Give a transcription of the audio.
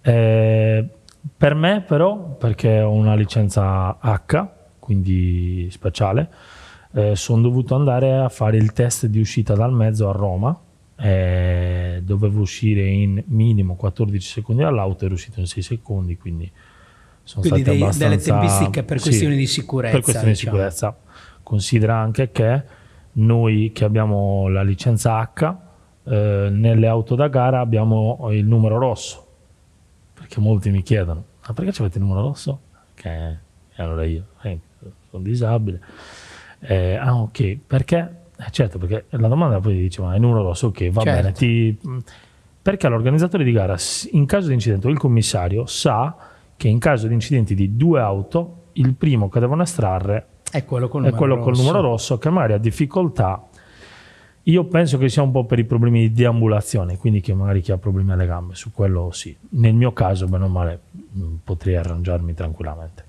Per me però, perché ho una licenza H, quindi speciale, sono dovuto andare a fare il test di uscita dal mezzo a Roma. Dovevo uscire in minimo 14 secondi dall'auto, ero uscito in 6 secondi, quindi sono Quindi stati abbastanza... delle tempistiche per questioni di sicurezza. Per questioni diciamo. di sicurezza. Considera anche che noi che abbiamo la licenza H, nelle auto da gara abbiamo il numero rosso, perché molti mi chiedono: ma perché avete il numero rosso? E allora io sono disabile. Ok, perché? Certo, perché la domanda poi dice: ma il numero rosso, ok, va Certo. bene, perché l'organizzatore di gara, in caso di incidente, o il commissario sa che in caso di incidenti di 2 auto, il primo che devono estrarre è quello col numero rosso, che magari ha difficoltà. Io penso che sia un po' per i problemi di deambulazione, quindi che magari chi ha problemi alle gambe, su quello sì. Nel mio caso, bene o male, potrei arrangiarmi tranquillamente.